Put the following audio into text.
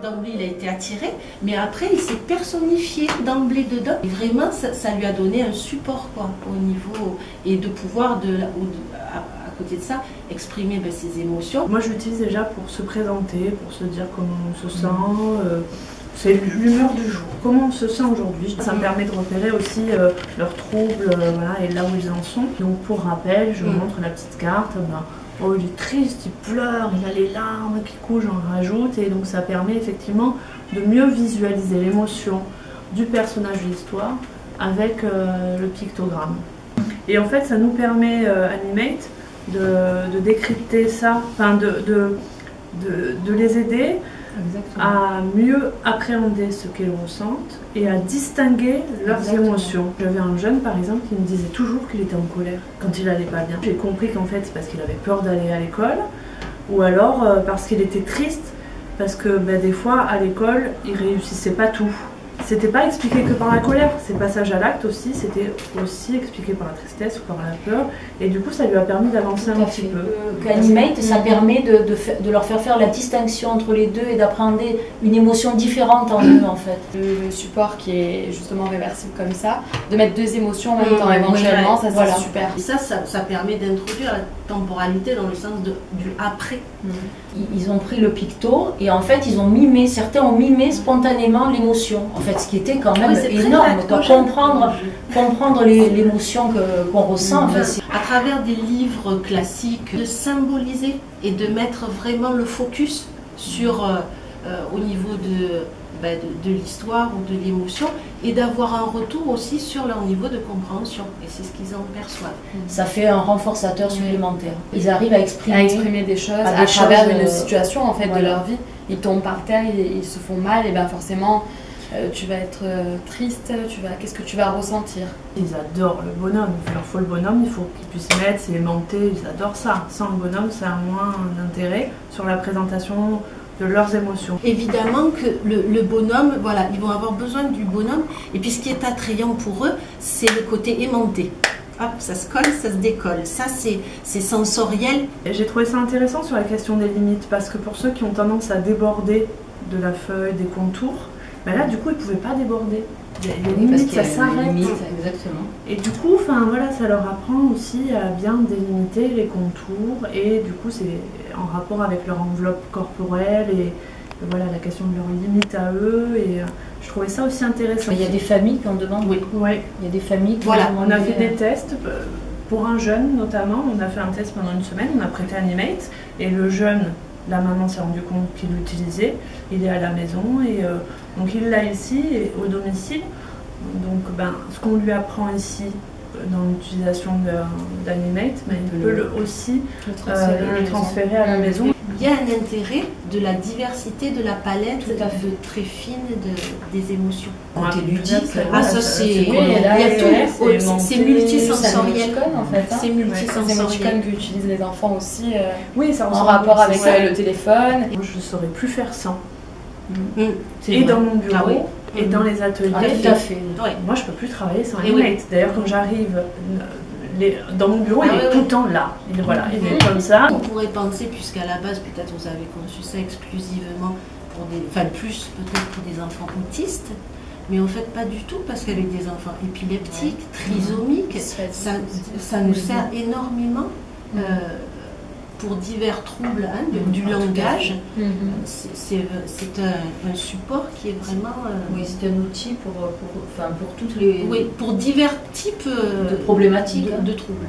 d'emblée, il a été attiré, mais après, il s'est personnifié d'emblée dedans. Et vraiment, ça lui a donné un support, quoi, au niveau, et de pouvoir, à côté de ça, exprimer ses émotions. Moi, je l'utilise déjà pour se présenter, pour se dire comment on se sent. C'est l'humeur du jour, comment on se sent aujourd'hui. Ça me permet de repérer aussi leurs troubles voilà, et là où ils en sont. Donc pour rappel, je montre la petite carte. Oh, il est triste, il pleure, il a les larmes qui coulent, j'en rajoute. Et donc ça permet effectivement de mieux visualiser l'émotion du personnage de l'histoire avec le pictogramme. Et en fait, ça nous permet, Animate, de décrypter ça, enfin de les aider. Exactement. À mieux appréhender ce qu'ils ressentent et à distinguer leurs émotions. J'avais un jeune par exemple qui me disait toujours qu'il était en colère quand il allait pas bien. J'ai compris qu'en fait c'est parce qu'il avait peur d'aller à l'école ou alors parce qu'il était triste parce que des fois à l'école il réussissait pas tout. C'était pas expliqué que par la colère, ces passages à l'acte aussi, c'était aussi expliqué par la tristesse ou par la peur. Et du coup, ça lui a permis d'avancer un petit peu. Animate, ça permet de leur faire la distinction entre les deux et d'appréhender une émotion différente en eux, en fait. Le support qui est justement réversible comme ça, de mettre deux émotions en même temps éventuellement, ça c'est super. Et ça permet d'introduire la temporalité dans le sens du après. Ils ont pris le picto et en fait, certains ont mimé spontanément l'émotion. En fait, ce qui était quand même énorme, comprendre l'émotion qu'on ressent. En fait, à travers des livres classiques, de symboliser et de mettre vraiment le focus sur, au niveau de l'histoire ou de l'émotion et d'avoir un retour aussi sur leur niveau de compréhension. Et c'est ce qu'ils en perçoivent. Ça fait un renforçateur supplémentaire. Ils arrivent à exprimer des choses à travers une situation en fait, de leur vie. Ils tombent par terre, ils se font mal, et bien forcément tu vas être triste, qu'est-ce que tu vas ressentir? Ils adorent le bonhomme, il leur faut le bonhomme, il faut qu'ils puissent mettre, s'aimanter, ils adorent ça. Sans le bonhomme, ça a moins d'intérêt sur la présentation de leurs émotions. Évidemment que le bonhomme, voilà, ils vont avoir besoin du bonhomme, et puis ce qui est attrayant pour eux, c'est le côté aimanté. Hop, ça se colle, ça se décolle. Ça, c'est sensoriel. J'ai trouvé ça intéressant sur la question des limites, parce que pour ceux qui ont tendance à déborder de la feuille, des contours, là, du coup, ils ne pouvaient pas déborder. Il y a des limites, ça s'arrête. Exactement. Et du coup, voilà, ça leur apprend aussi à bien délimiter les contours. Et du coup, c'est en rapport avec leur enveloppe corporelle et voilà, la question de leurs limites à eux. Et je trouvais ça aussi intéressant. Il y a des familles qui en demandent. Oui. Il y a des familles qui on a fait des tests. Pour un jeune, notamment, on a fait un test pendant une semaine. On a prêté Animate. Et le jeune, la maman s'est rendu compte qu'il l'utilisait. Il est à la maison et donc il l'a ici au domicile. Donc ce qu'on lui apprend ici dans l'utilisation d'Animate, il peut aussi le transférer à la maison. Il y a un intérêt de la diversité de la palette très fine des émotions. Côté ludique, c'est multisensoriel en fait. C'est multisensoriel que utilisent les enfants aussi ça en rapport avec le téléphone. Moi, je ne saurais plus faire sans. Et dans mon bureau, et dans les ateliers. Tout à fait. Moi, je ne peux plus travailler sans Animate. D'ailleurs, quand j'arrive dans mon bureau, il est tout le temps là. Il est comme ça. On pourrait penser, puisqu'à la base, peut-être vous avez conçu ça exclusivement pour plus peut-être pour des enfants autistes, mais en fait pas du tout, parce qu'avec des enfants épileptiques, trisomiques, ça nous sert énormément. Pour divers troubles du langage, c'est un support qui est vraiment... c'est un outil pour toutes les... pour divers types de problématiques, de troubles.